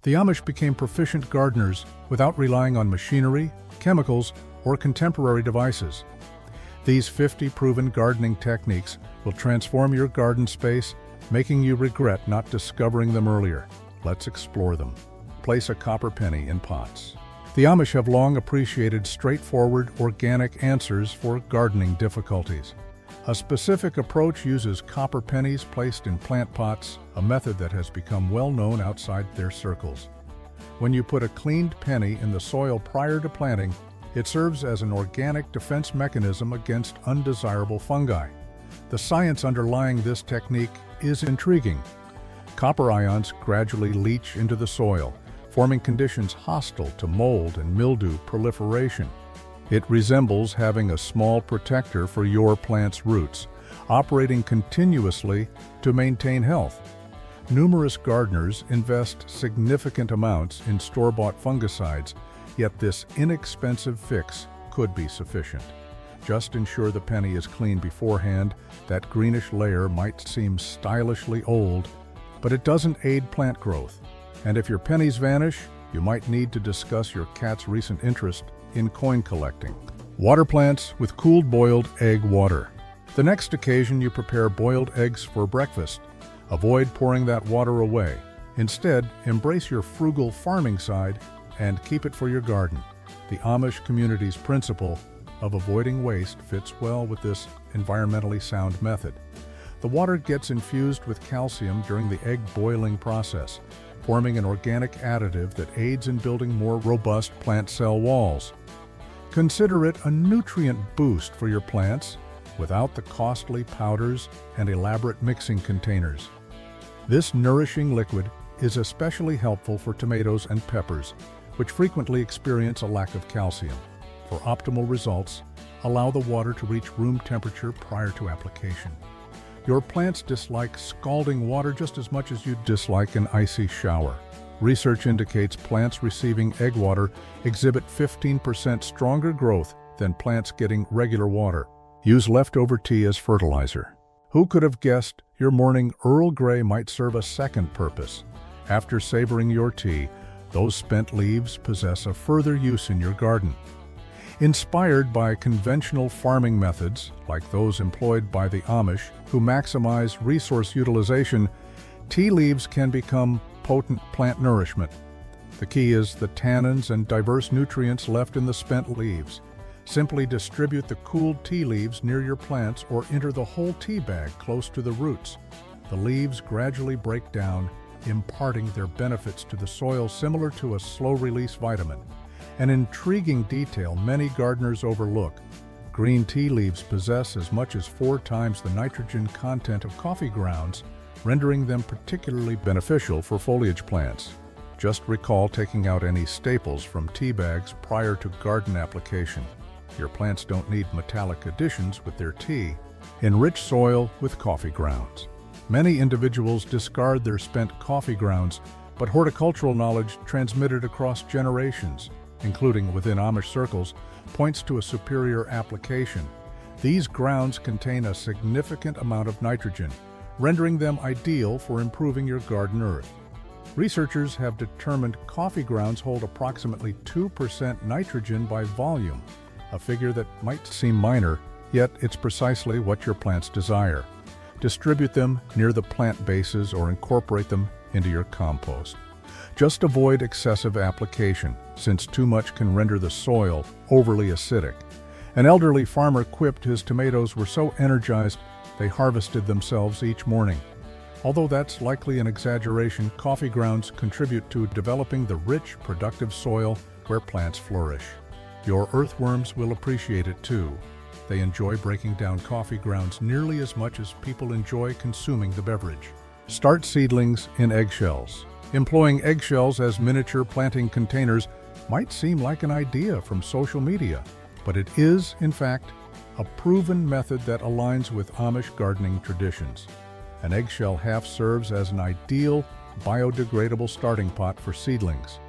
The Amish became proficient gardeners without relying on machinery, chemicals, or contemporary devices. These 50 proven gardening techniques will transform your garden space, making you regret not discovering them earlier. Let's explore them. Place a copper penny in pots. The Amish have long appreciated straightforward, organic answers for gardening difficulties. A specific approach uses copper pennies placed in plant pots, a method that has become well known outside their circles. When you put a cleaned penny in the soil prior to planting, it serves as an organic defense mechanism against undesirable fungi. The science underlying this technique is intriguing. Copper ions gradually leach into the soil, forming conditions hostile to mold and mildew proliferation. It resembles having a small protector for your plant's roots, operating continuously to maintain health. Numerous gardeners invest significant amounts in store-bought fungicides, yet this inexpensive fix could be sufficient. Just ensure the penny is clean beforehand. That greenish layer might seem stylishly old, but it doesn't aid plant growth. And if your pennies vanish, you might need to discuss your cat's recent interest in coin collecting. Water plants with cooled boiled egg water. The next occasion you prepare boiled eggs for breakfast, avoid pouring that water away. Instead, embrace your frugal farming side and keep it for your garden. The Amish community's principle of avoiding waste fits well with this environmentally sound method. The water gets infused with calcium during the egg boiling process, forming an organic additive that aids in building more robust plant cell walls. Consider it a nutrient boost for your plants without the costly powders and elaborate mixing containers. This nourishing liquid is especially helpful for tomatoes and peppers, which frequently experience a lack of calcium. For optimal results, allow the water to reach room temperature prior to application. Your plants dislike scalding water just as much as you dislike an icy shower. Research indicates plants receiving egg water exhibit 15% stronger growth than plants getting regular water. Use leftover tea as fertilizer. Who could have guessed your morning Earl Grey might serve a second purpose? After savoring your tea, those spent leaves possess a further use in your garden. Inspired by conventional farming methods, like those employed by the Amish, who maximize resource utilization, tea leaves can become potent plant nourishment. The key is the tannins and diverse nutrients left in the spent leaves. Simply distribute the cooled tea leaves near your plants or enter the whole tea bag close to the roots. The leaves gradually break down, imparting their benefits to the soil similar to a slow-release vitamin. An intriguing detail many gardeners overlook: green tea leaves possess as much as 4 times the nitrogen content of coffee grounds, rendering them particularly beneficial for foliage plants. Just recall taking out any staples from tea bags prior to garden application. Your plants don't need metallic additions with their tea. Enrich soil with coffee grounds. Many individuals discard their spent coffee grounds, but horticultural knowledge transmitted across generations, including within Amish circles, points to a superior application. These grounds contain a significant amount of nitrogen, rendering them ideal for improving your garden earth. Researchers have determined coffee grounds hold approximately 2% nitrogen by volume, a figure that might seem minor, yet it's precisely what your plants desire. Distribute them near the plant bases or incorporate them into your compost. Just avoid excessive application, since too much can render the soil overly acidic. An elderly farmer quipped his tomatoes were so energized they harvested themselves each morning. Although that's likely an exaggeration, coffee grounds contribute to developing the rich, productive soil where plants flourish. Your earthworms will appreciate it too. They enjoy breaking down coffee grounds nearly as much as people enjoy consuming the beverage. Start seedlings in eggshells. Employing eggshells as miniature planting containers might seem like an idea from social media, but it is, in fact, a proven method that aligns with Amish gardening traditions. An eggshell half serves as an ideal, biodegradable starting pot for seedlings.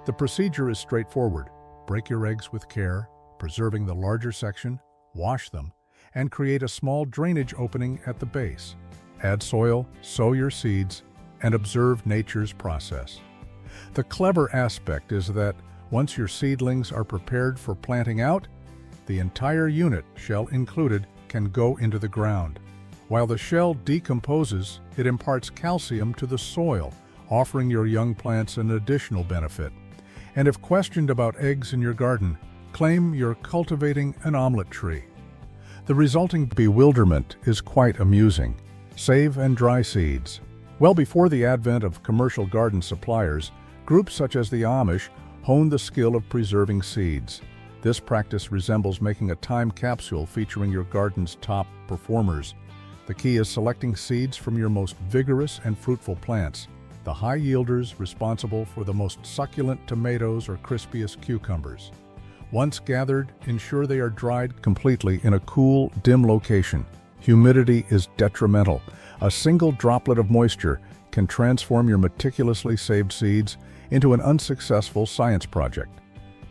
The procedure is straightforward. Break your eggs with care, preserving the larger section, wash them, and create a small drainage opening at the base. Add soil, sow your seeds, and observe nature's process. The clever aspect is that once your seedlings are prepared for planting out, the entire unit, shell included, can go into the ground. While the shell decomposes, it imparts calcium to the soil, offering your young plants an additional benefit. And if questioned about eggs in your garden, claim you're cultivating an omelet tree. The resulting bewilderment is quite amusing. Save and dry seeds. Well before the advent of commercial garden suppliers, groups such as the Amish honed the skill of preserving seeds. This practice resembles making a time capsule featuring your garden's top performers. The key is selecting seeds from your most vigorous and fruitful plants, the high yielders responsible for the most succulent tomatoes or crispiest cucumbers. Once gathered, ensure they are dried completely in a cool, dim location. Humidity is detrimental. A single droplet of moisture can transform your meticulously saved seeds into an unsuccessful science project.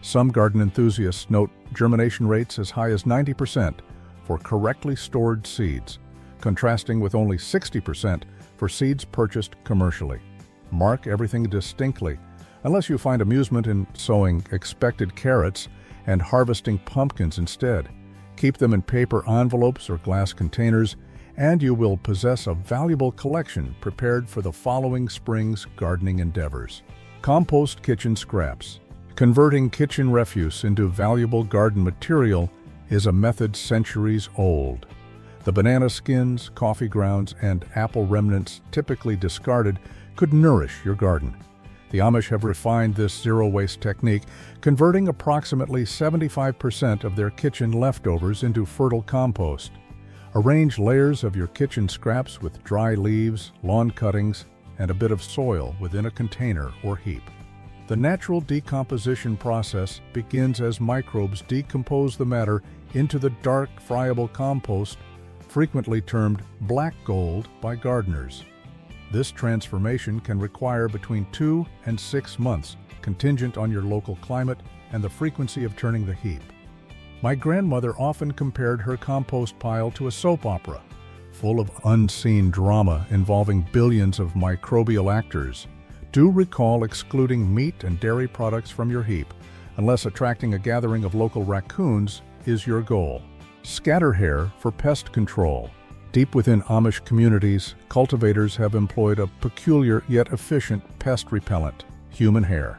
Some garden enthusiasts note germination rates as high as 90% for correctly stored seeds, contrasting with only 60% for seeds purchased commercially. Mark everything distinctly, unless you find amusement in sowing expected carrots and harvesting pumpkins instead. Keep them in paper envelopes or glass containers, and you will possess a valuable collection prepared for the following spring's gardening endeavors. Compost kitchen scraps. Converting kitchen refuse into valuable garden material is a method centuries old. The banana skins, coffee grounds, and apple remnants typically discarded could nourish your garden. The Amish have refined this zero-waste technique, converting approximately 75% of their kitchen leftovers into fertile compost. Arrange layers of your kitchen scraps with dry leaves, lawn cuttings, and a bit of soil within a container or heap. The natural decomposition process begins as microbes decompose the matter into the dark, friable compost, frequently termed black gold by gardeners. This transformation can require between 2 and 6 months, contingent on your local climate and the frequency of turning the heap. My grandmother often compared her compost pile to a soap opera, full of unseen drama involving billions of microbial actors. Do recall excluding meat and dairy products from your heap, unless attracting a gathering of local raccoons is your goal. Scatter hair for pest control. Deep within Amish communities, cultivators have employed a peculiar yet efficient pest repellent, human hair.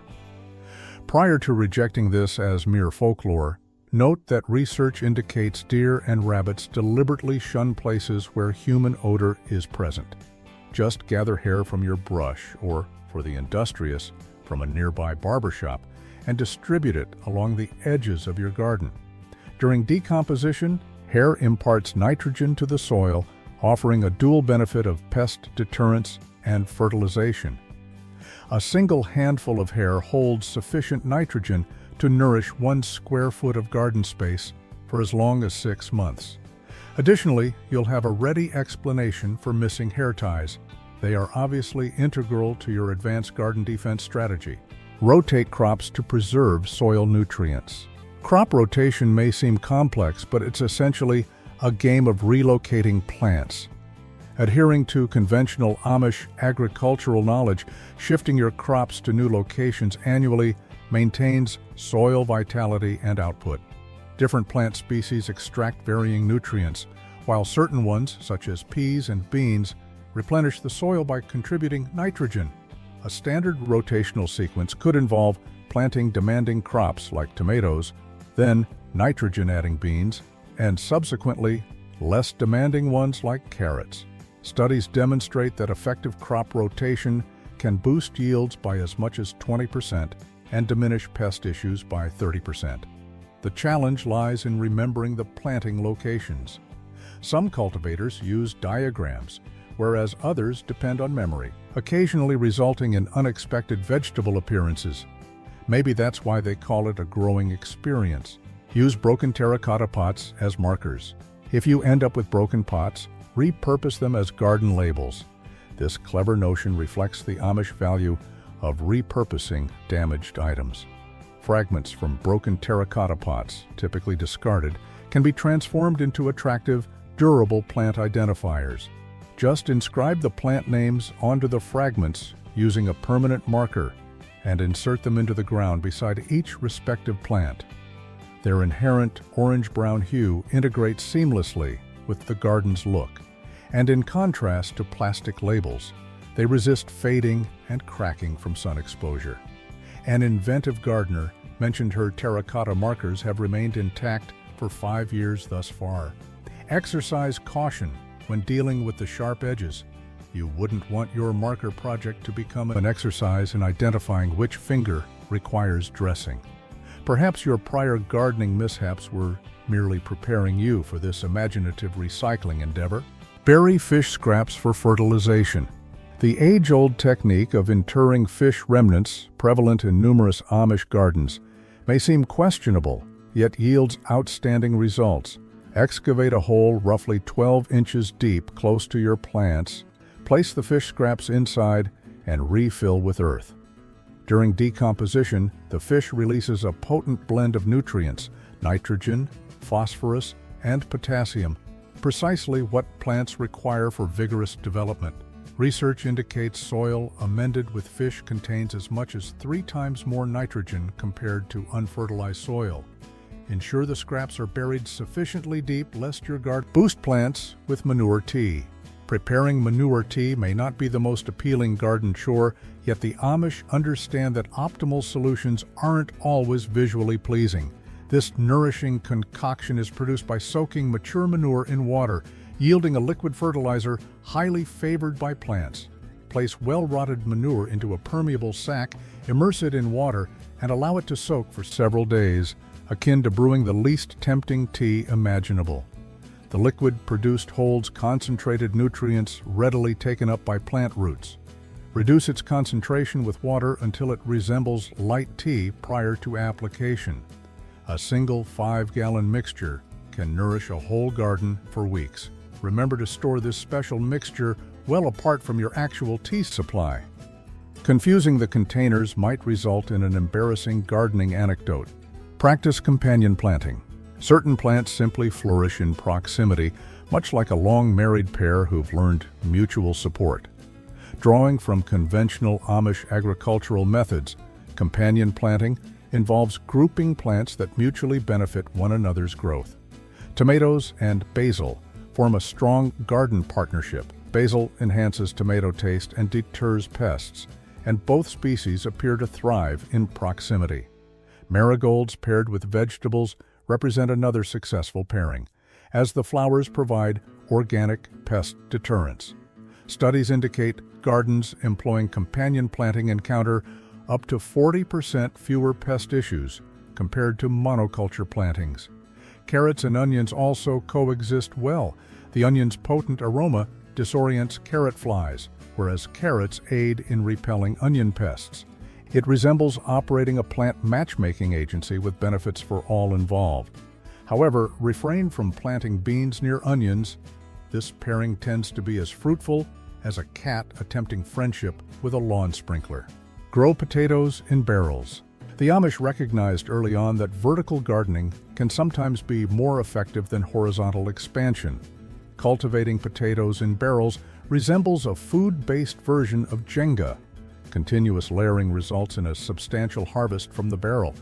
Prior to rejecting this as mere folklore, note that research indicates deer and rabbits deliberately shun places where human odor is present. Just gather hair from your brush or, for the industrious, from a nearby barbershop, and distribute it along the edges of your garden. During decomposition, hair imparts nitrogen to the soil, offering a dual benefit of pest deterrence and fertilization. A single handful of hair holds sufficient nitrogen to nourish 1 square foot of garden space for as long as 6 months. Additionally, you'll have a ready explanation for missing hair ties. They are obviously integral to your advanced garden defense strategy. Rotate crops to preserve soil nutrients. Crop rotation may seem complex, but it's essentially a game of relocating plants. Adhering to conventional Amish agricultural knowledge, shifting your crops to new locations annually maintains soil vitality and output. Different plant species extract varying nutrients, while certain ones, such as peas and beans, replenish the soil by contributing nitrogen. A standard rotational sequence could involve planting demanding crops like tomatoes, then nitrogen-adding beans, and subsequently less demanding ones like carrots. Studies demonstrate that effective crop rotation can boost yields by as much as 20% and diminish pest issues by 30%. The challenge lies in remembering the planting locations. Some cultivators use diagrams, whereas others depend on memory, occasionally resulting in unexpected vegetable appearances. Maybe that's why they call it a growing experience. Use broken terracotta pots as markers. If you end up with broken pots, repurpose them as garden labels. This clever notion reflects the Amish value of repurposing damaged items. Fragments from broken terracotta pots, typically discarded, can be transformed into attractive, durable plant identifiers. Just inscribe the plant names onto the fragments using a permanent marker, and insert them into the ground beside each respective plant. Their inherent orange-brown hue integrates seamlessly with the garden's look, and in contrast to plastic labels, they resist fading and cracking from sun exposure. An inventive gardener mentioned her terracotta markers have remained intact for 5 years thus far. Exercise caution when dealing with the sharp edges. You wouldn't want your marker project to become an exercise in identifying which finger requires dressing. Perhaps your prior gardening mishaps were merely preparing you for this imaginative recycling endeavor. Bury fish scraps for fertilization. The age-old technique of interring fish remnants, prevalent in numerous Amish gardens, may seem questionable, yet yields outstanding results. Excavate a hole roughly 12 inches deep close to your plants, place the fish scraps inside, and refill with earth. During decomposition, the fish releases a potent blend of nutrients, nitrogen, phosphorus, and potassium, precisely what plants require for vigorous development. Research indicates soil amended with fish contains as much as 3 times more nitrogen compared to unfertilized soil. Ensure the scraps are buried sufficiently deep lest your garden boost plants with manure tea. Preparing manure tea may not be the most appealing garden chore, yet the Amish understand that optimal solutions aren't always visually pleasing. This nourishing concoction is produced by soaking mature manure in water, yielding a liquid fertilizer highly favored by plants. Place well-rotted manure into a permeable sack, immerse it in water, and allow it to soak for several days, akin to brewing the least tempting tea imaginable. The liquid produced holds concentrated nutrients readily taken up by plant roots. Reduce its concentration with water until it resembles light tea prior to application. A single 5-gallon mixture can nourish a whole garden for weeks. Remember to store this special mixture well apart from your actual tea supply. Confusing the containers might result in an embarrassing gardening anecdote. Practice companion planting. Certain plants simply flourish in proximity, much like a long married pair who've learned mutual support. Drawing from conventional Amish agricultural methods, companion planting involves grouping plants that mutually benefit one another's growth. Tomatoes and basil form a strong garden partnership. Basil enhances tomato taste and deters pests, and both species appear to thrive in proximity. Marigolds paired with vegetables represent another successful pairing, as the flowers provide organic pest deterrents. Studies indicate gardens employing companion planting encounter up to 40% fewer pest issues compared to monoculture plantings. Carrots and onions also coexist well. The onion's potent aroma disorients carrot flies, whereas carrots aid in repelling onion pests. It resembles operating a plant matchmaking agency with benefits for all involved. However, refrain from planting beans near onions. This pairing tends to be as fruitful as a cat attempting friendship with a lawn sprinkler. Grow potatoes in barrels. The Amish recognized early on that vertical gardening can sometimes be more effective than horizontal expansion. Cultivating potatoes in barrels resembles a food-based version of Jenga. Continuous layering results in a substantial harvest from the barrel.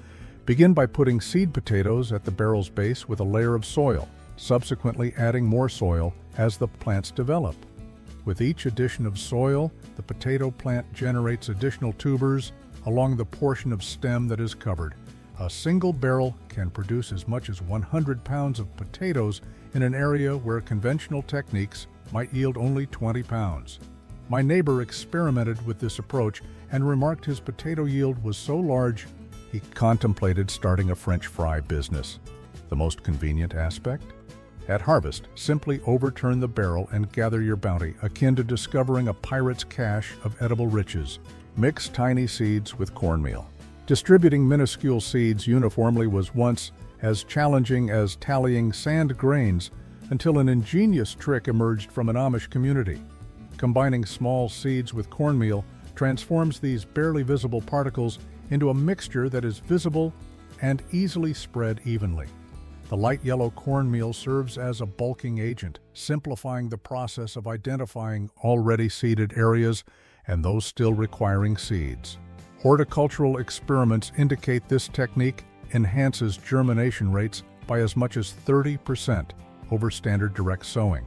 Begin by putting seed potatoes at the barrel's base with a layer of soil, subsequently adding more soil as the plants develop. With each addition of soil, the potato plant generates additional tubers along the portion of stem that is covered. A single barrel can produce as much as 100 pounds of potatoes in an area where conventional techniques might yield only 20 pounds. My neighbor experimented with this approach and remarked his potato yield was so large he contemplated starting a French fry business. The most convenient aspect? At harvest, simply overturn the barrel and gather your bounty, akin to discovering a pirate's cache of edible riches. Mix tiny seeds with cornmeal. Distributing minuscule seeds uniformly was once as challenging as tallying sand grains until an ingenious trick emerged from an Amish community. Combining small seeds with cornmeal transforms these barely visible particles into a mixture that is visible and easily spread evenly. The light yellow cornmeal serves as a bulking agent, simplifying the process of identifying already seeded areas and those still requiring seeds. Horticultural experiments indicate this technique enhances germination rates by as much as 30% over standard direct sowing.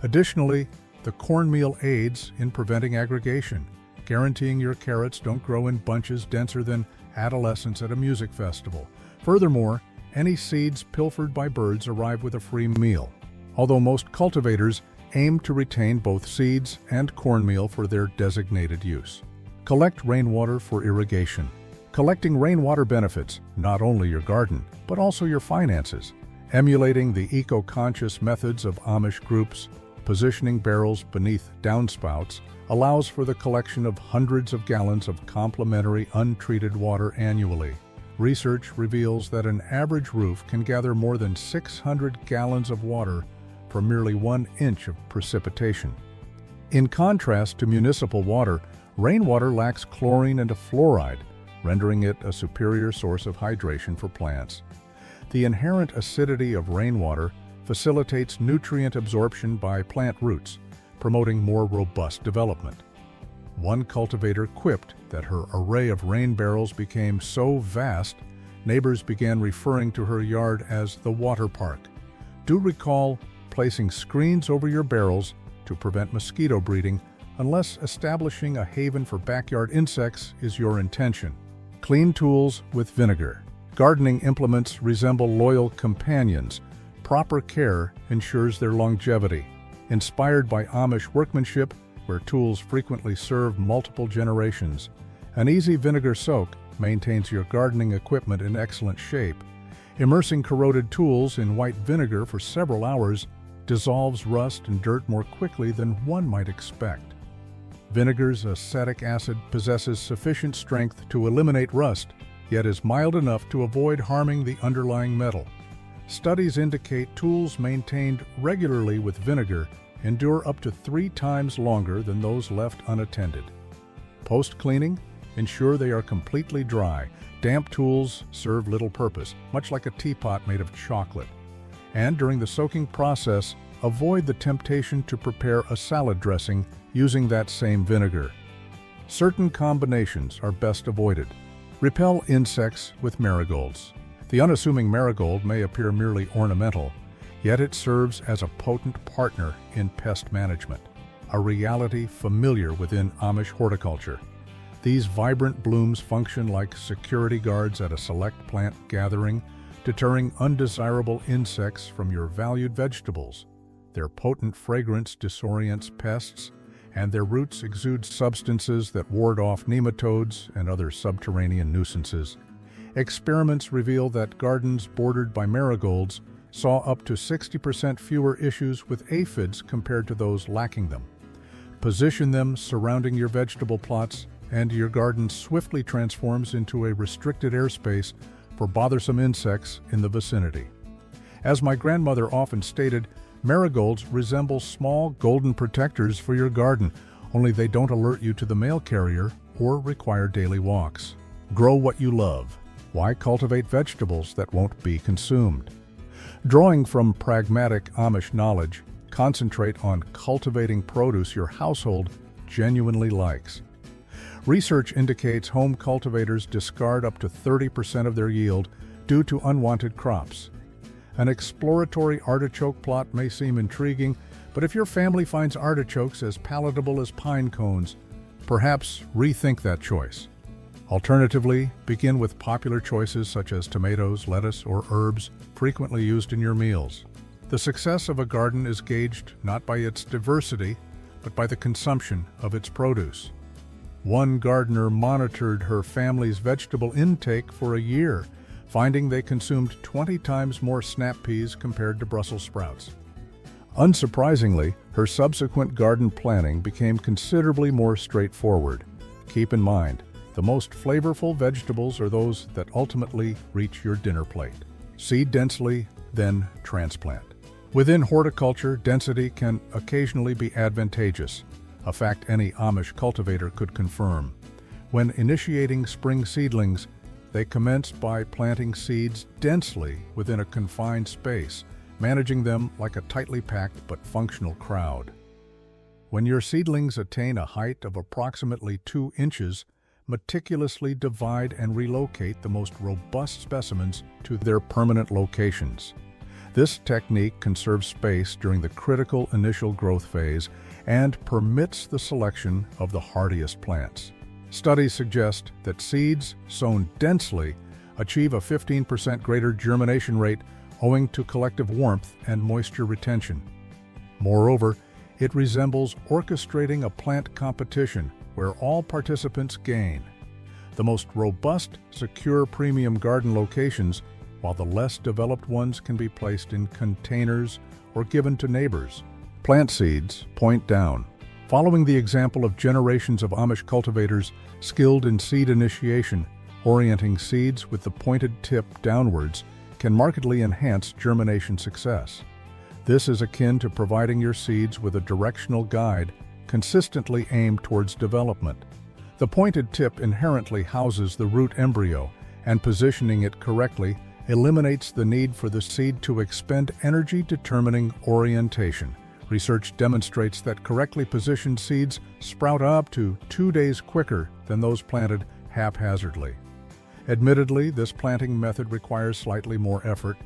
Additionally, the cornmeal aids in preventing aggregation, guaranteeing your carrots don't grow in bunches denser than adolescents at a music festival. Furthermore, any seeds pilfered by birds arrive with a free meal, although most cultivators aim to retain both seeds and cornmeal for their designated use. Collect rainwater for irrigation. Collecting rainwater benefits not only your garden, but also your finances. Emulating the eco-conscious methods of Amish groups, positioning barrels beneath downspouts allows for the collection of hundreds of gallons of complementary untreated water annually. Research reveals that an average roof can gather more than 600 gallons of water from merely 1 inch of precipitation. In contrast to municipal water, rainwater lacks chlorine and fluoride, rendering it a superior source of hydration for plants. The inherent acidity of rainwater facilitates nutrient absorption by plant roots, promoting more robust development. One cultivator quipped that her array of rain barrels became so vast, neighbors began referring to her yard as the water park. Do recall placing screens over your barrels to prevent mosquito breeding unless establishing a haven for backyard insects is your intention. Clean tools with Vinegar. Gardening implements resemble loyal companions. Proper care ensures their longevity. Inspired by Amish workmanship, where tools frequently serve multiple generations, an easy vinegar soak maintains your gardening equipment in excellent shape. Immersing corroded tools in white vinegar for several hours dissolves rust and dirt more quickly than one might expect. Vinegar's acetic acid possesses sufficient strength to eliminate rust, yet is mild enough to avoid harming the underlying metal. Studies indicate tools maintained regularly with vinegar endure up to 3 times longer than those left unattended. Post-cleaning, ensure they are completely dry. Damp tools serve little purpose, much like a teapot made of chocolate. And during the soaking process, avoid the temptation to prepare a salad dressing using that same vinegar. Certain combinations are best avoided. Repel insects with marigolds. The unassuming marigold may appear merely ornamental, yet it serves as a potent partner in pest management, a reality familiar within Amish horticulture. These vibrant blooms function like security guards at a select plant gathering, deterring undesirable insects from your valued vegetables. Their potent fragrance disorients pests, and their roots exude substances that ward off nematodes and other subterranean nuisances. Experiments reveal that gardens bordered by marigolds saw up to 60% fewer issues with aphids compared to those lacking them. Position them surrounding your vegetable plots, and your garden swiftly transforms into a restricted airspace for bothersome insects in the vicinity. As my grandmother often stated, marigolds resemble small golden protectors for your garden, only they don't alert you to the mail carrier or require daily walks. Grow what you love. Why cultivate vegetables that won't be consumed? Drawing from pragmatic Amish knowledge, concentrate on cultivating produce your household genuinely likes. Research indicates home cultivators discard up to 30% of their yield due to unwanted crops. An exploratory artichoke plot may seem intriguing, but if your family finds artichokes as palatable as pine cones, perhaps rethink that choice. Alternatively, begin with popular choices such as tomatoes, lettuce, or herbs frequently used in your meals. The success of a garden is gauged not by its diversity, but by the consumption of its produce. One gardener monitored her family's vegetable intake for a year, finding they consumed 20 times more snap peas compared to Brussels sprouts. Unsurprisingly, her subsequent garden planning became considerably more straightforward. Keep in mind, the most flavorful vegetables are those that ultimately reach your dinner plate. Seed densely, then transplant. Within horticulture, density can occasionally be advantageous, a fact any Amish cultivator could confirm. When initiating spring seedlings, they commence by planting seeds densely within a confined space, managing them like a tightly packed but functional crowd. When your seedlings attain a height of approximately 2 inches, meticulously divide and relocate the most robust specimens to their permanent locations. This technique conserves space during the critical initial growth phase and permits the selection of the hardiest plants. Studies suggest that seeds sown densely achieve a 15% greater germination rate owing to collective warmth and moisture retention. Moreover, it resembles orchestrating a plant competition where all participants gain. The most robust, secure premium garden locations, while the less developed ones can be placed in containers or given to neighbors. Plant seeds point down. Following the example of generations of Amish cultivators skilled in seed initiation, orienting seeds with the pointed tip downwards can markedly enhance germination success. This is akin to providing your seeds with a directional guide consistently aimed towards development. The pointed tip inherently houses the root embryo, and positioning it correctly eliminates the need for the seed to expend energy determining orientation. Research demonstrates that correctly positioned seeds sprout up to 2 days quicker than those planted haphazardly. Admittedly, this planting method requires slightly more effort,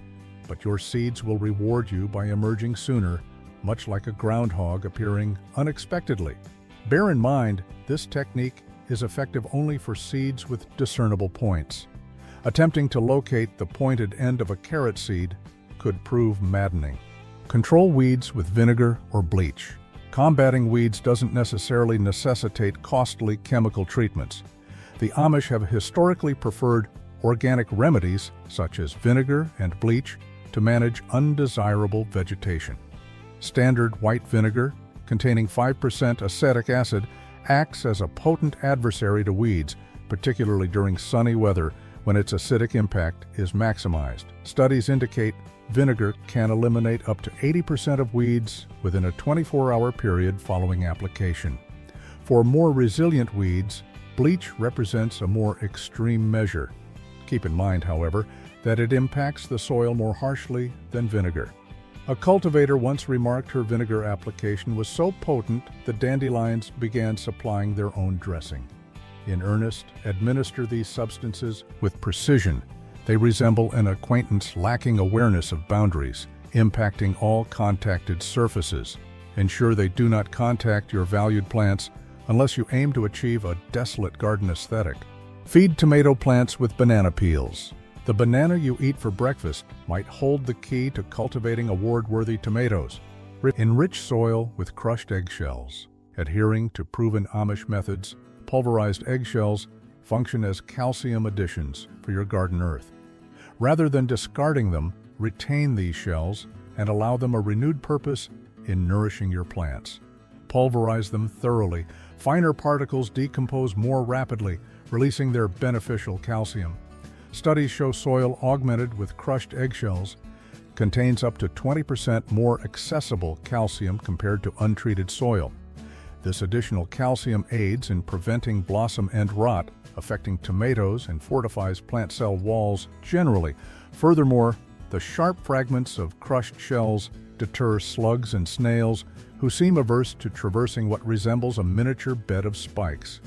but your seeds will reward you by emerging sooner, much like a groundhog appearing unexpectedly. Bear in mind, this technique is effective only for seeds with discernible points. Attempting to locate the pointed end of a carrot seed could prove maddening. Control weeds with vinegar or bleach. Combating weeds doesn't necessarily necessitate costly chemical treatments. The Amish have historically preferred organic remedies such as vinegar and bleach to manage undesirable vegetation. Standard white vinegar, containing 5% acetic acid, acts as a potent adversary to weeds, particularly during sunny weather when its acidic impact is maximized. Studies indicate vinegar can eliminate up to 80% of weeds within a 24-hour period following application. For more resilient weeds, bleach represents a more extreme measure. Keep in mind, however, that it impacts the soil more harshly than vinegar. A cultivator once remarked her vinegar application was so potent that dandelions began supplying their own dressing. In earnest, administer these substances with precision. They resemble an acquaintance lacking awareness of boundaries, impacting all contacted surfaces. Ensure they do not contact your valued plants unless you aim to achieve a desolate garden aesthetic. Feed tomato plants with banana peels. The banana you eat for breakfast might hold the key to cultivating award-worthy tomatoes. Enrich soil with crushed eggshells. Adhering to proven Amish methods, pulverized eggshells function as calcium additions for your garden earth. Rather than discarding them, retain these shells and allow them a renewed purpose in nourishing your plants. Pulverize them thoroughly. Finer particles decompose more rapidly, releasing their beneficial calcium. Studies show soil augmented with crushed eggshells contains up to 20% more accessible calcium compared to untreated soil. This additional calcium aids in preventing blossom end rot, affecting tomatoes, and fortifies plant cell walls generally. Furthermore, the sharp fragments of crushed shells deter slugs and snails who seem averse to traversing what resembles a miniature bed of spikes.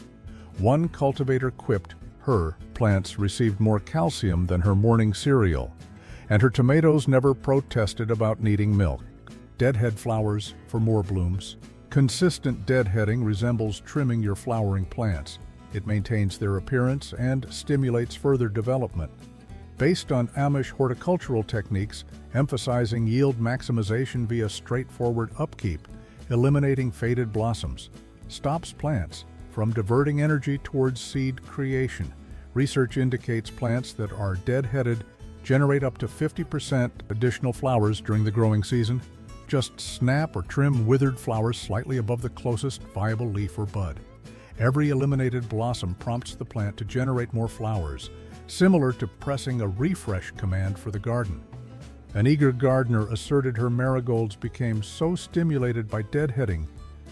One cultivator quipped her plants received more calcium than her morning cereal, and her tomatoes never protested about needing milk. Deadhead flowers for more blooms. Consistent deadheading resembles trimming your flowering plants. It maintains their appearance and stimulates further development. Based on Amish horticultural techniques, emphasizing yield maximization via straightforward upkeep, eliminating faded blossoms, stops plants from diverting energy towards seed creation. Research indicates plants that are deadheaded generate up to 50% additional flowers during the growing season. Just snap or trim withered flowers slightly above the closest viable leaf or bud. Every eliminated blossom prompts the plant to generate more flowers, similar to pressing a refresh command for the garden. An eager gardener asserted her marigolds became so stimulated by deadheading,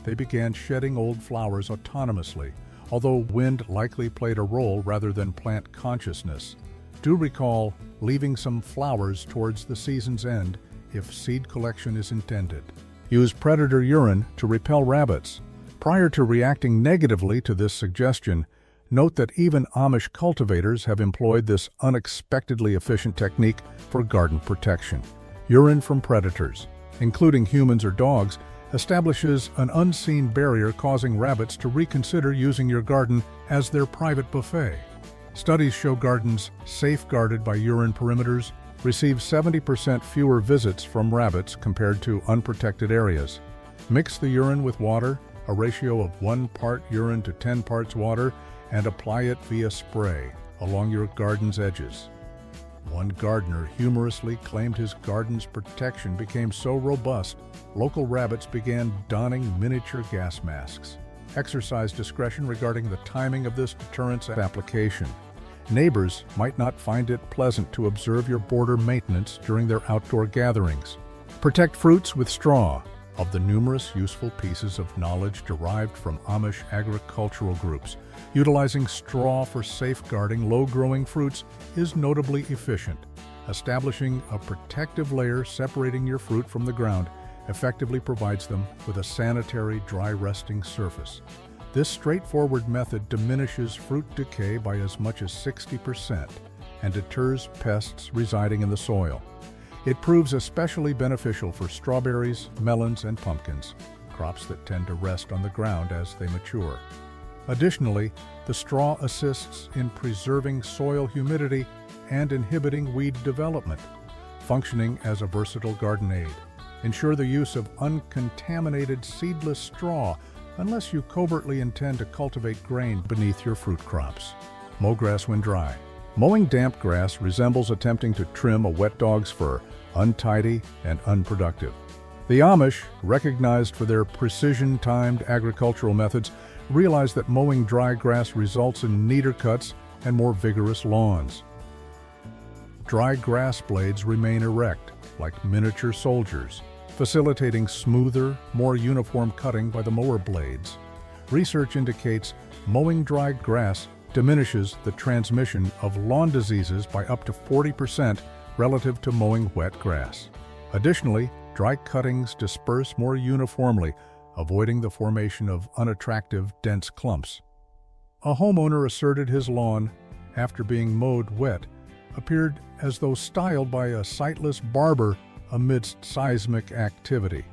they began shedding old flowers autonomously, although wind likely played a role rather than plant consciousness. Do recall leaving some flowers towards the season's end if seed collection is intended. Use predator urine to repel rabbits. Prior to reacting negatively to this suggestion, Note that even Amish cultivators have employed this unexpectedly efficient technique for garden protection. Urine from predators, including humans or dogs, establishes an unseen barrier causing rabbits to reconsider using your garden as their private buffet. Studies show gardens safeguarded by urine perimeters receive 70% fewer visits from rabbits compared to unprotected areas. Mix the urine with water, a ratio of 1 part urine to 10 parts water, and apply it via spray along your garden's edges. One gardener humorously claimed his garden's protection became so robust, local rabbits began donning miniature gas masks. Exercise discretion regarding the timing of this deterrence application. Neighbors might not find it pleasant to observe your border maintenance during their outdoor gatherings. Protect fruits with straw. Of the numerous useful pieces of knowledge derived from Amish agricultural groups, utilizing straw for safeguarding low-growing fruits is notably efficient. Establishing a protective layer separating your fruit from the ground effectively provides them with a sanitary, dry-resting surface. This straightforward method diminishes fruit decay by as much as 60% and deters pests residing in the soil. It proves especially beneficial for strawberries, melons, and pumpkins, crops that tend to rest on the ground as they mature. Additionally, the straw assists in preserving soil humidity and inhibiting weed development, functioning as a versatile garden aid. Ensure the use of uncontaminated seedless straw unless you covertly intend to cultivate grain beneath your fruit crops. Mow grass when dry. Mowing damp grass resembles attempting to trim a wet dog's fur, untidy and unproductive. The Amish, recognized for their precision-timed agricultural methods, realize that mowing dry grass results in neater cuts and more vigorous lawns. Dry grass blades remain erect, like miniature soldiers, facilitating smoother, more uniform cutting by the mower blades. Research indicates mowing dry grass diminishes the transmission of lawn diseases by up to 40% relative to mowing wet grass. Additionally, dry cuttings disperse more uniformly, avoiding the formation of unattractive, dense clumps. A homeowner asserted his lawn, after being mowed wet, appeared as though styled by a sightless barber amidst seismic activity.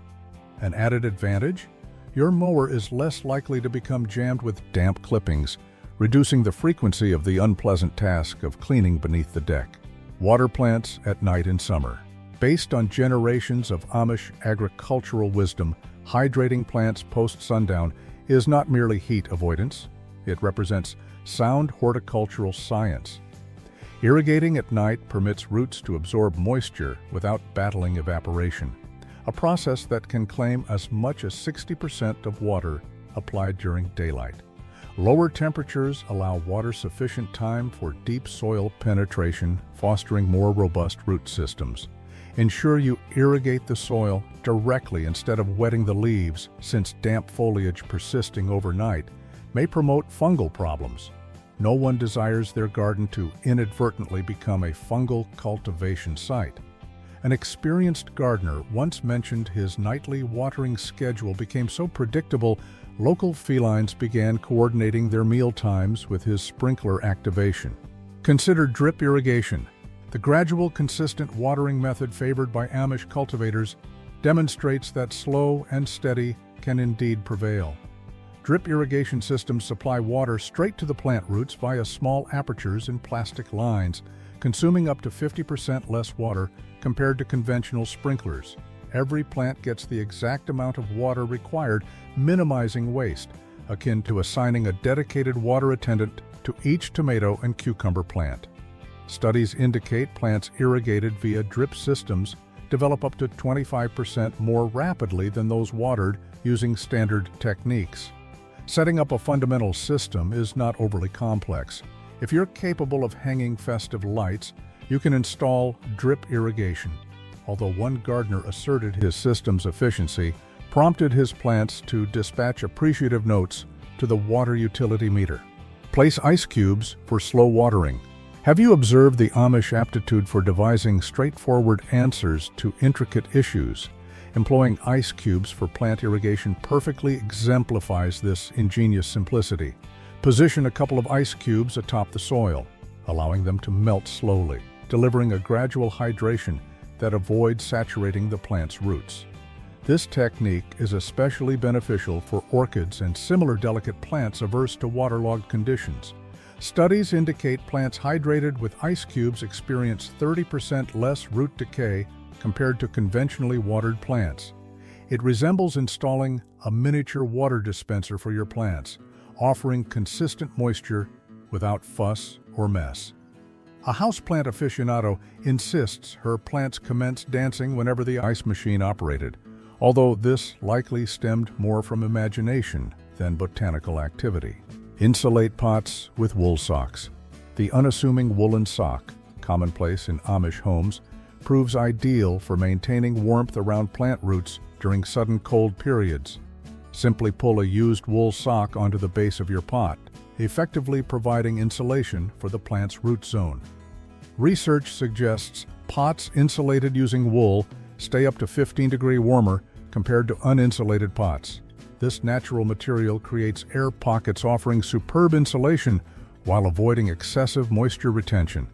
An added advantage? Your mower is less likely to become jammed with damp clippings, reducing the frequency of the unpleasant task of cleaning beneath the deck. Water plants at night in summer. Based on generations of Amish agricultural wisdom, hydrating plants post-sundown is not merely heat avoidance, it represents sound horticultural science. Irrigating at night permits roots to absorb moisture without battling evaporation, a process that can claim as much as 60% of water applied during daylight. Lower temperatures allow water sufficient time for deep soil penetration, fostering more robust root systems. Ensure you irrigate the soil directly instead of wetting the leaves, since damp foliage persisting overnight may promote fungal problems. No one desires their garden to inadvertently become a fungal cultivation site. An experienced gardener once mentioned his nightly watering schedule became so predictable, local felines began coordinating their meal times with his sprinkler activation. Consider drip irrigation. The gradual, consistent watering method favored by Amish cultivators demonstrates that slow and steady can indeed prevail. Drip irrigation systems supply water straight to the plant roots via small apertures in plastic lines, consuming up to 50% less water compared to conventional sprinklers. Every plant gets the exact amount of water required, minimizing waste, akin to assigning a dedicated water attendant to each tomato and cucumber plant. Studies indicate plants irrigated via drip systems develop up to 25% more rapidly than those watered using standard techniques. Setting up a fundamental system is not overly complex. If you're capable of hanging festive lights, you can install drip irrigation. Although one gardener asserted his system's efficiency, prompted his plants to dispatch appreciative notes to the water utility meter. Place ice cubes for slow watering. Have you observed the Amish aptitude for devising straightforward answers to intricate issues? Employing ice cubes for plant irrigation perfectly exemplifies this ingenious simplicity. Position a couple of ice cubes atop the soil, allowing them to melt slowly, delivering a gradual hydration that avoids saturating the plant's roots. This technique is especially beneficial for orchids and similar delicate plants averse to waterlogged conditions. Studies indicate plants hydrated with ice cubes experience 30% less root decay compared to conventionally watered plants. It resembles installing a miniature water dispenser for your plants, offering consistent moisture without fuss or mess. A houseplant aficionado insists her plants commenced dancing whenever the ice machine operated, although this likely stemmed more from imagination than botanical activity. Insulate pots with wool socks. The unassuming woolen sock, commonplace in Amish homes, proves ideal for maintaining warmth around plant roots during sudden cold periods. Simply pull a used wool sock onto the base of your pot, effectively providing insulation for the plant's root zone. Research suggests pots insulated using wool stay up to 15 degrees warmer compared to uninsulated pots. This natural material creates air pockets offering superb insulation while avoiding excessive moisture retention.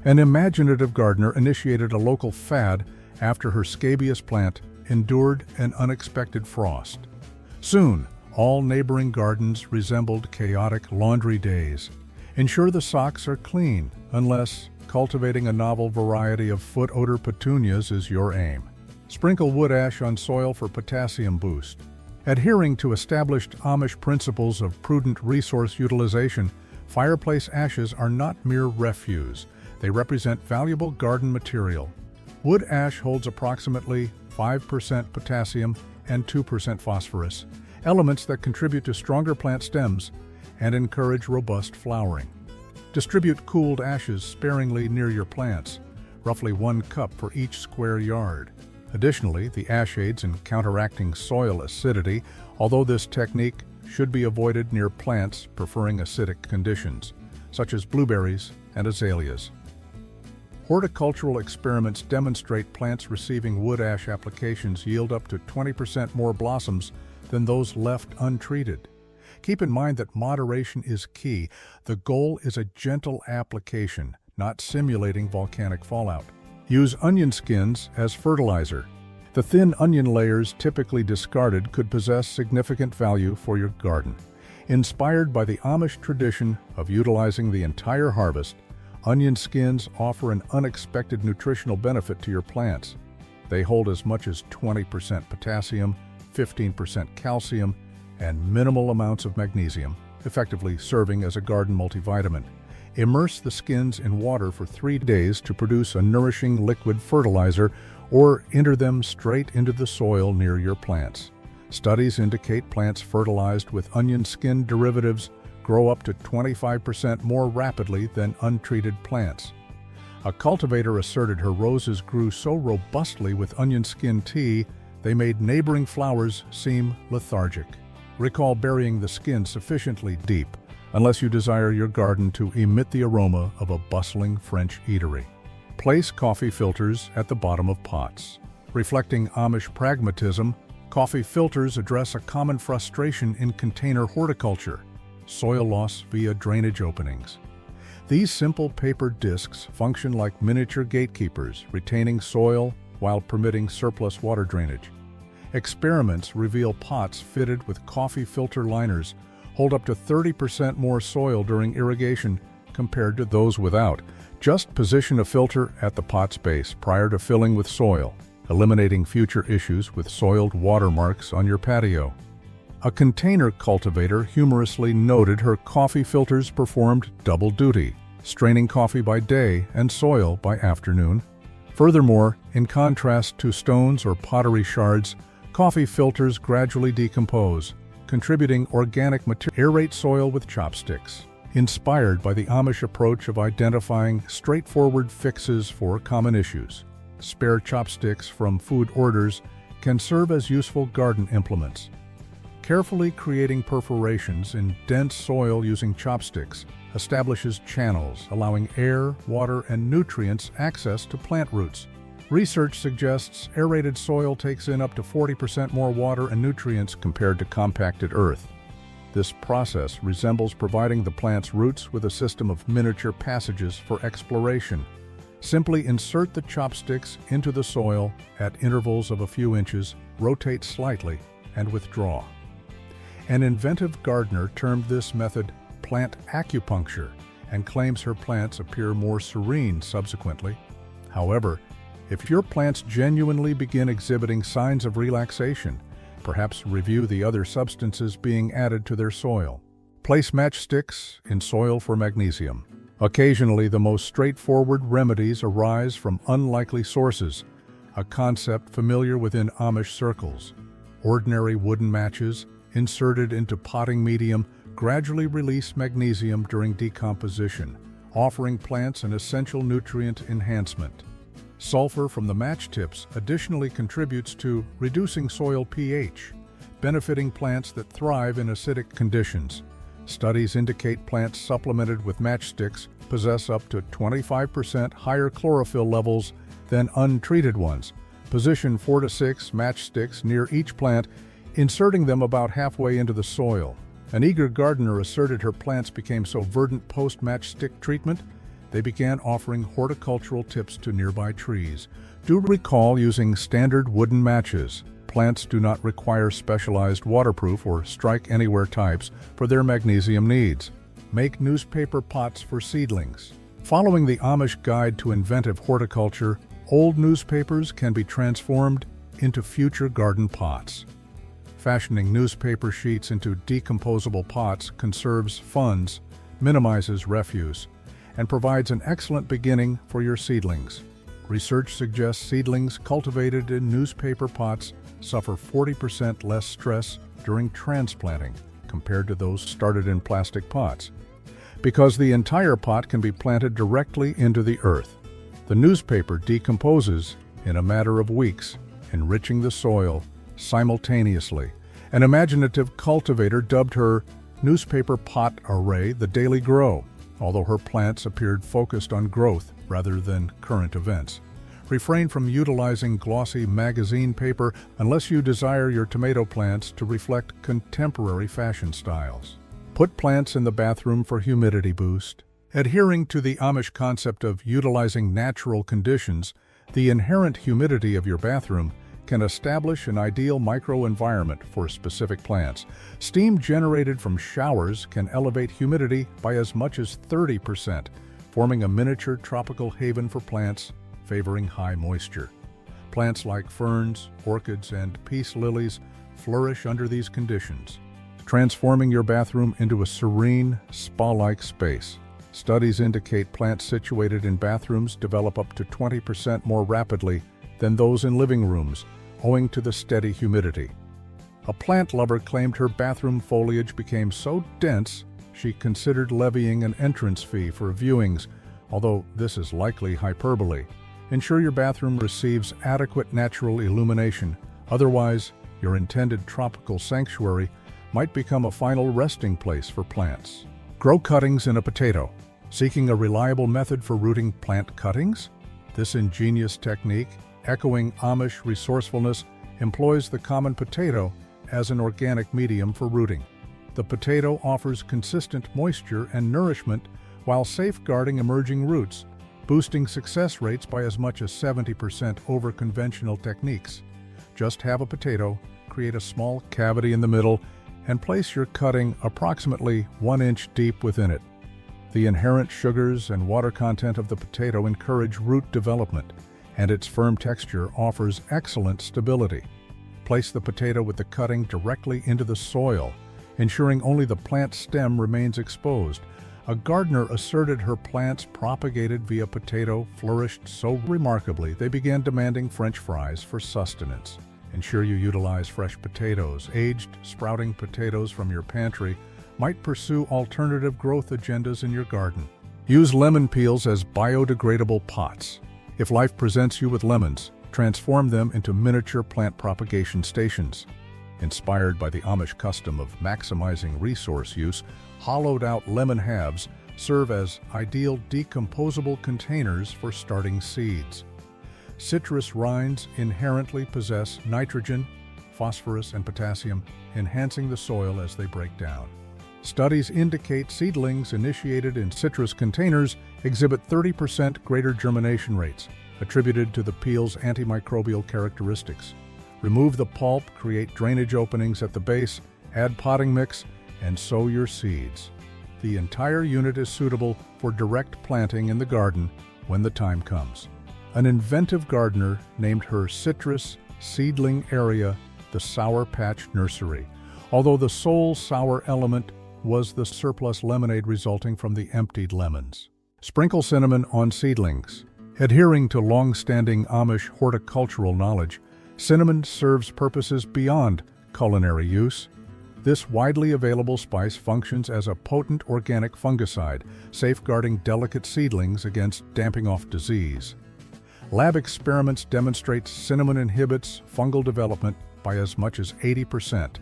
An imaginative gardener initiated a local fad after her scabious plant endured an unexpected frost. Soon, all neighboring gardens resembled chaotic laundry days. Ensure the socks are clean, unless cultivating a novel variety of foot odor petunias is your aim. Sprinkle wood ash on soil for potassium boost. Adhering to established Amish principles of prudent resource utilization, fireplace ashes are not mere refuse. They represent valuable garden material. Wood ash holds approximately 5% potassium and 2% phosphorus, elements that contribute to stronger plant stems and encourage robust flowering. Distribute cooled ashes sparingly near your plants, roughly 1 cup for each square yard. Additionally, the ash aids in counteracting soil acidity, although this technique should be avoided near plants preferring acidic conditions, such as blueberries and azaleas. Horticultural experiments demonstrate plants receiving wood ash applications yield up to 20% more blossoms than those left untreated. Keep in mind that moderation is key. The goal is a gentle application, not simulating volcanic fallout. Use onion skins as fertilizer. The thin onion layers typically discarded could possess significant value for your garden. Inspired by the Amish tradition of utilizing the entire harvest, onion skins offer an unexpected nutritional benefit to your plants. They hold as much as 20% potassium, 15% calcium, and minimal amounts of magnesium, effectively serving as a garden multivitamin. Immerse the skins in water for 3 days to produce a nourishing liquid fertilizer, or enter them straight into the soil near your plants. Studies indicate plants fertilized with onion skin derivatives grow up to 25% more rapidly than untreated plants. A cultivator asserted her roses grew so robustly with onion skin tea, they made neighboring flowers seem lethargic. Recall burying the skin sufficiently deep, unless you desire your garden to emit the aroma of a bustling French eatery. Place coffee filters at the bottom of pots. Reflecting Amish pragmatism, coffee filters address a common frustration in container horticulture: soil loss via drainage openings. These simple paper discs function like miniature gatekeepers, retaining soil while permitting surplus water drainage. Experiments reveal pots fitted with coffee filter liners hold up to 30% more soil during irrigation compared to those without. Just position a filter at the pot's base prior to filling with soil, eliminating future issues with soiled watermarks on your patio. A container cultivator humorously noted her coffee filters performed double duty, straining coffee by day and soil by afternoon. Furthermore, in contrast to stones or pottery shards, coffee filters gradually decompose, contributing organic material. Aerate soil with chopsticks. Inspired by the Amish approach of identifying straightforward fixes for common issues, spare chopsticks from food orders can serve as useful garden implements. Carefully creating perforations in dense soil using chopsticks establishes channels allowing air, water, and nutrients access to plant roots. Research suggests aerated soil takes in up to 40% more water and nutrients compared to compacted earth. This process resembles providing the plant's roots with a system of miniature passages for exploration. Simply insert the chopsticks into the soil at intervals of a few inches, rotate slightly, and withdraw. An inventive gardener termed this method plant acupuncture and claims her plants appear more serene subsequently. However, if your plants genuinely begin exhibiting signs of relaxation, perhaps review the other substances being added to their soil. Place matchsticks in soil for magnesium. Occasionally, the most straightforward remedies arise from unlikely sources, a concept familiar within Amish circles. Ordinary wooden matches, inserted into potting medium, gradually release magnesium during decomposition, offering plants an essential nutrient enhancement. Sulfur from the match tips additionally contributes to reducing soil pH, benefiting plants that thrive in acidic conditions. Studies indicate plants supplemented with matchsticks possess up to 25% higher chlorophyll levels than untreated ones. Position 4 to 6 matchsticks near each plant, inserting them about halfway into the soil. An eager gardener asserted her plants became so verdant post-matchstick treatment, they began offering horticultural tips to nearby trees. Do recall using standard wooden matches. Plants do not require specialized waterproof or strike-anywhere types for their magnesium needs. Make newspaper pots for seedlings. Following the Amish Guide to Inventive Horticulture, old newspapers can be transformed into future garden pots. Fashioning newspaper sheets into decomposable pots conserves funds, minimizes refuse, and provides an excellent beginning for your seedlings. Research suggests seedlings cultivated in newspaper pots suffer 40% less stress during transplanting compared to those started in plastic pots, because the entire pot can be planted directly into the earth. The newspaper decomposes in a matter of weeks, enriching the soil simultaneously. An imaginative cultivator dubbed her newspaper pot array the Daily Grow, although her plants appeared focused on growth rather than current events. Refrain from utilizing glossy magazine paper unless you desire your tomato plants to reflect contemporary fashion styles. Put plants in the bathroom for humidity boost. Adhering to the Amish concept of utilizing natural conditions, the inherent humidity of your bathroom can establish an ideal microenvironment for specific plants. Steam generated from showers can elevate humidity by as much as 30%, forming a miniature tropical haven for plants favoring high moisture. Plants like ferns, orchids, and peace lilies flourish under these conditions, transforming your bathroom into a serene, spa-like space. Studies indicate plants situated in bathrooms develop up to 20% more rapidly than those in living rooms, owing to the steady humidity. A plant lover claimed her bathroom foliage became so dense she considered levying an entrance fee for viewings, although this is likely hyperbole. Ensure your bathroom receives adequate natural illumination, otherwise your intended tropical sanctuary might become a final resting place for plants. Grow cuttings in a potato. Seeking a reliable method for rooting plant cuttings? This ingenious technique, echoing Amish resourcefulness, employs the common potato as an organic medium for rooting. The potato offers consistent moisture and nourishment while safeguarding emerging roots, boosting success rates by as much as 70% over conventional techniques. Just have a potato, create a small cavity in the middle, and place your cutting approximately 1 inch deep within it. The inherent sugars and water content of the potato encourage root development, and its firm texture offers excellent stability. Place the potato with the cutting directly into the soil, ensuring only the plant stem remains exposed. A gardener asserted her plants propagated via potato flourished so remarkably they began demanding French fries for sustenance. Ensure you utilize fresh potatoes. Aged, sprouting potatoes from your pantry might pursue alternative growth agendas in your garden. Use lemon peels as biodegradable pots. If life presents you with lemons, transform them into miniature plant propagation stations. Inspired by the Amish custom of maximizing resource use, hollowed-out lemon halves serve as ideal decomposable containers for starting seeds. Citrus rinds inherently possess nitrogen, phosphorus, and potassium, enhancing the soil as they break down. Studies indicate seedlings initiated in citrus containers exhibit 30% greater germination rates, attributed to the peel's antimicrobial characteristics. Remove the pulp, create drainage openings at the base, add potting mix, and sow your seeds. The entire unit is suitable for direct planting in the garden when the time comes. An inventive gardener named her citrus seedling area the Sour Patch Nursery, although the sole sour element was the surplus lemonade resulting from the emptied lemons. Sprinkle cinnamon on seedlings. Adhering to long-standing Amish horticultural knowledge, cinnamon serves purposes beyond culinary use. This widely available spice functions as a potent organic fungicide, safeguarding delicate seedlings against damping off disease. Lab experiments demonstrate cinnamon inhibits fungal development by as much as 80%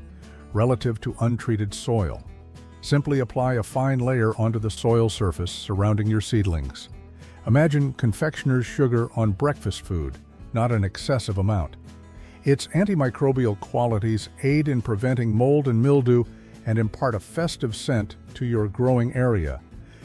relative to untreated soil. Simply apply a fine layer onto the soil surface surrounding your seedlings. Imagine confectioner's sugar on breakfast food, not an excessive amount. Its antimicrobial qualities aid in preventing mold and mildew and impart a festive scent to your growing area.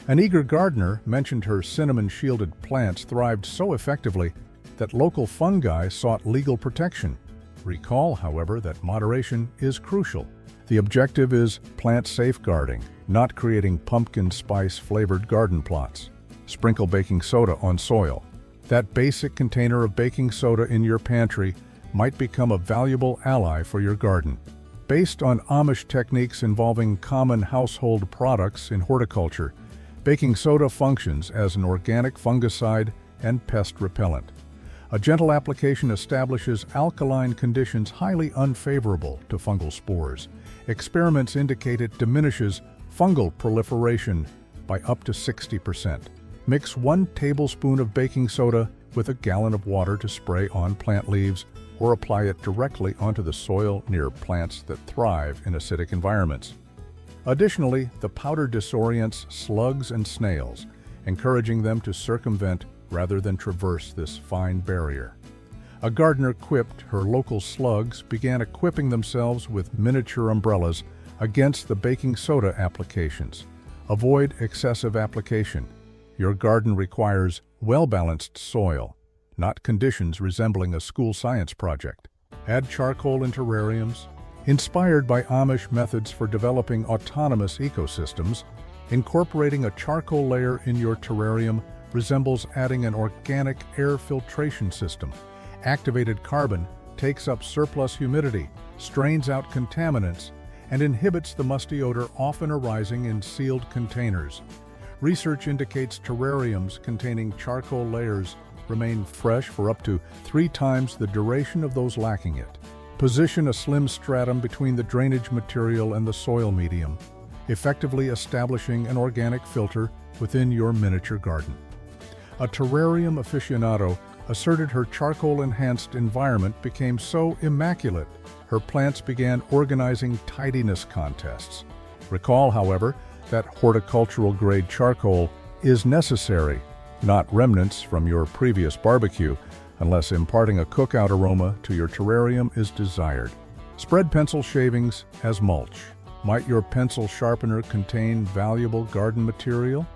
An eager gardener mentioned her cinnamon-shielded plants thrived so effectively that local fungi sought legal protection. Recall, however, that moderation is crucial. The objective is plant safeguarding, not creating pumpkin spice-flavored garden plots. Sprinkle baking soda on soil. That basic container of baking soda in your pantry might become a valuable ally for your garden. Based on Amish techniques involving common household products in horticulture, baking soda functions as an organic fungicide and pest repellent. A gentle application establishes alkaline conditions highly unfavorable to fungal spores. Experiments indicate it diminishes fungal proliferation by up to 60%. Mix 1 tablespoon of baking soda with a gallon of water to spray on plant leaves or apply it directly onto the soil near plants that thrive in acidic environments. Additionally, the powder disorients slugs and snails, encouraging them to circumvent rather than traverse this fine barrier. A gardener quipped her local slugs began equipping themselves with miniature umbrellas against the baking soda applications. Avoid excessive application. Your garden requires well-balanced soil, not conditions resembling a school science project. Add charcoal in terrariums. Inspired by Amish methods for developing autonomous ecosystems, incorporating a charcoal layer in your terrarium resembles adding an organic air filtration system. Activated carbon takes up surplus humidity, strains out contaminants, and inhibits the musty odor often arising in sealed containers. Research indicates terrariums containing charcoal layers remain fresh for up to 3 times the duration of those lacking it. Position a slim stratum between the drainage material and the soil medium, effectively establishing an organic filter within your miniature garden. A terrarium aficionado asserted her charcoal-enhanced environment became so immaculate, her plants began organizing tidiness contests. Recall, however, that horticultural-grade charcoal is necessary, not remnants from your previous barbecue, unless imparting a cookout aroma to your terrarium is desired. Spread pencil shavings as mulch. Might your pencil sharpener contain valuable garden material?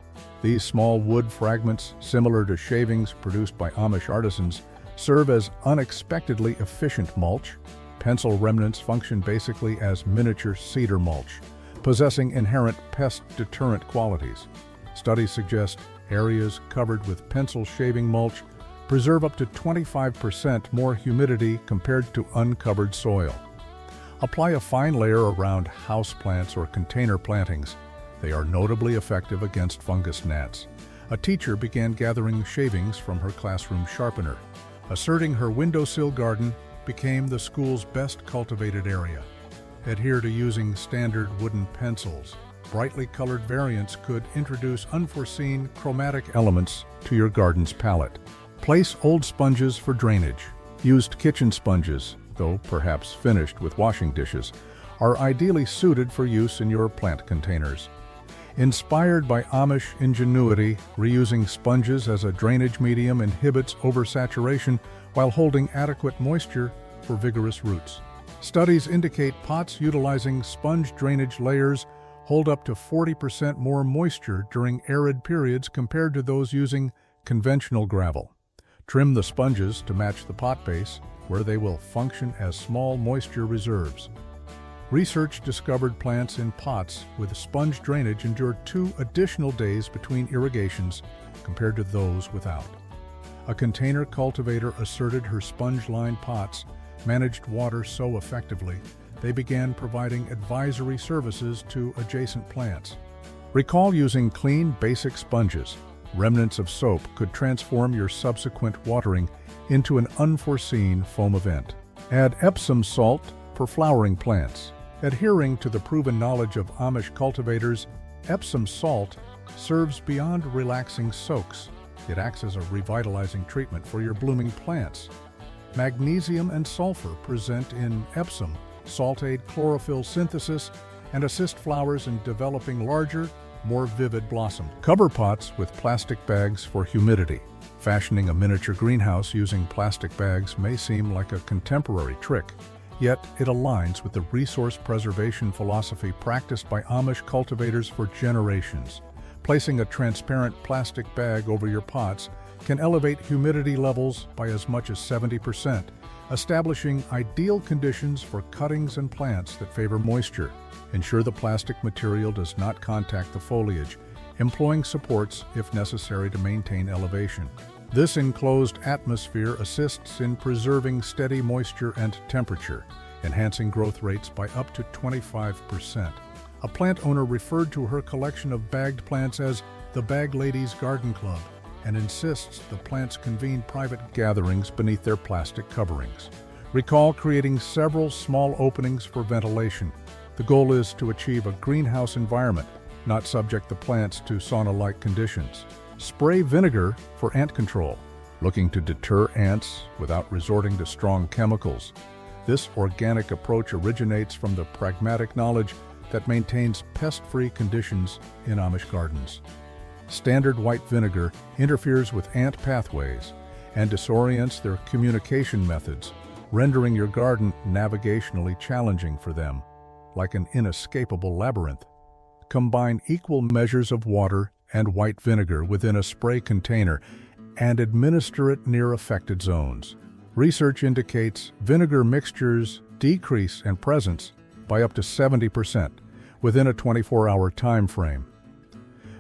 These small wood fragments, similar to shavings produced by Amish artisans, serve as unexpectedly efficient mulch. Pencil remnants function basically as miniature cedar mulch, possessing inherent pest deterrent qualities. Studies suggest areas covered with pencil shaving mulch preserve up to 25% more humidity compared to uncovered soil. Apply a fine layer around houseplants or container plantings. They are notably effective against fungus gnats. A teacher began gathering shavings from her classroom sharpener. Asserting her windowsill garden became the school's best cultivated area. Adhere to using standard wooden pencils. Brightly colored variants could introduce unforeseen chromatic elements to your garden's palette. Place old sponges for drainage. Used kitchen sponges, though perhaps finished with washing dishes, are ideally suited for use in your plant containers. Inspired by Amish ingenuity, reusing sponges as a drainage medium inhibits oversaturation while holding adequate moisture for vigorous roots. Studies indicate pots utilizing sponge drainage layers hold up to 40% more moisture during arid periods compared to those using conventional gravel. Trim the sponges to match the pot base, where they will function as small moisture reserves. Research discovered plants in pots with sponge drainage endured 2 additional days between irrigations compared to those without. A container cultivator asserted her sponge-lined pots managed water so effectively they began providing advisory services to adjacent plants. Recall using clean, basic sponges. Remnants of soap could transform your subsequent watering into an unforeseen foam event. Add Epsom salt for flowering plants. Adhering to the proven knowledge of Amish cultivators, Epsom salt serves beyond relaxing soaks. It acts as a revitalizing treatment for your blooming plants. Magnesium and sulfur present in Epsom salt aid chlorophyll synthesis and assist flowers in developing larger, more vivid blossoms. Cover pots with plastic bags for humidity. Fashioning a miniature greenhouse using plastic bags may seem like a contemporary trick, yet it aligns with the resource preservation philosophy practiced by Amish cultivators for generations. Placing a transparent plastic bag over your pots can elevate humidity levels by as much as 70%, establishing ideal conditions for cuttings and plants that favor moisture. Ensure the plastic material does not contact the foliage, employing supports if necessary to maintain elevation. This enclosed atmosphere assists in preserving steady moisture and temperature, enhancing growth rates by up to 25%. A plant owner referred to her collection of bagged plants as the Bag Ladies Garden Club and insists the plants convene private gatherings beneath their plastic coverings. Recall creating several small openings for ventilation. The goal is to achieve a greenhouse environment, not subject the plants to sauna-like conditions. Spray vinegar for ant control, looking to deter ants without resorting to strong chemicals. This organic approach originates from the pragmatic knowledge that maintains pest-free conditions in Amish gardens. Standard white vinegar interferes with ant pathways and disorients their communication methods, rendering your garden navigationally challenging for them, like an inescapable labyrinth. Combine equal measures of water and white vinegar within a spray container and administer it near affected zones. Research indicates vinegar mixtures decrease in presence by up to 70% within a 24-hour time frame.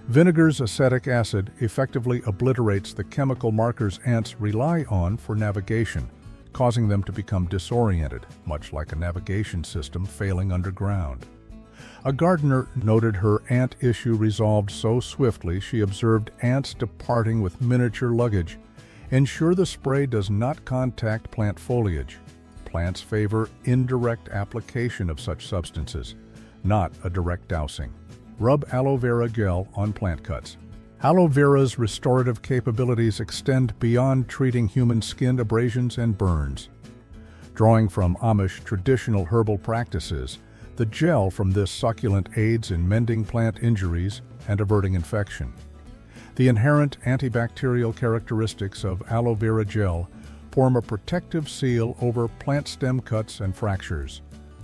Vinegar's acetic acid effectively obliterates the chemical markers ants rely on for navigation, causing them to become disoriented, much like a navigation system failing underground. A gardener noted her ant issue resolved so swiftly she observed ants departing with miniature luggage. Ensure the spray does not contact plant foliage. Plants favor indirect application of such substances, not a direct dousing. Rub aloe vera gel on plant cuts. Aloe vera's restorative capabilities extend beyond treating human skin abrasions and burns. Drawing from Amish traditional herbal practices, the gel from this succulent aids in mending plant injuries and averting infection. The inherent antibacterial characteristics of aloe vera gel form a protective seal over plant stem cuts and fractures,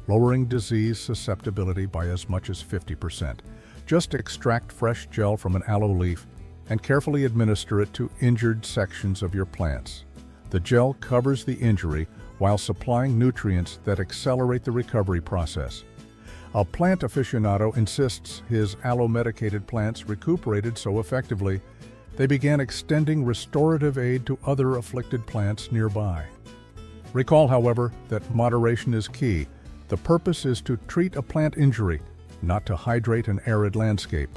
lowering disease susceptibility by as much as 50%. Just extract fresh gel from an aloe leaf and carefully administer it to injured sections of your plants. The gel covers the injury while supplying nutrients that accelerate the recovery process. A plant aficionado insists his aloe-medicated plants recuperated so effectively, they began extending restorative aid to other afflicted plants nearby. Recall, however, that moderation is key. The purpose is to treat a plant injury, not to hydrate an arid landscape.